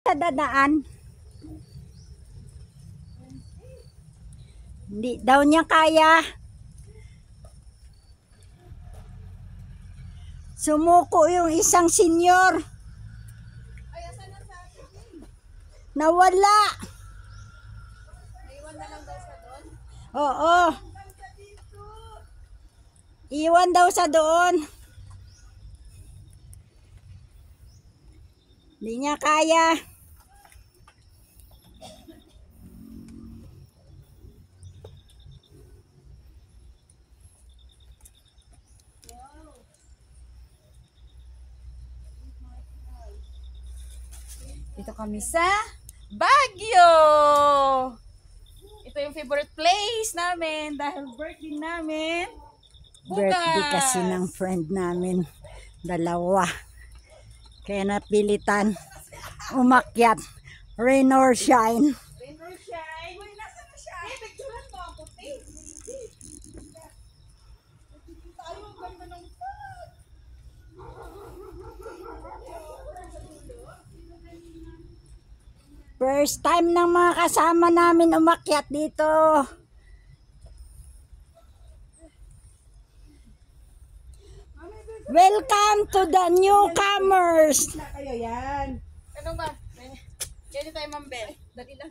Sa dadaan. Hindi daw niya kaya. Sumuko yung isang senyor. Nawala. Naiwan na lang daw sa doon. Oo. Iwan daw sa doon. Hindi niya kaya. Dito kami sa Baguio. Ito yung favorite place namin dahil birthday namin. Birthday kasi ng friend namin. Dalawa. Kaya napilitan umakyat. Rain or shine. Rain or shine. Uy, nasa na siya? Eh, picturean mo ako, please. Tayo, ganda ng fog. First time ng mga kasama namin umakyat dito. Welcome to the newcomers. Kayo yan. Ano ba? Yan tayo, Ma'am Bel. Dali lang.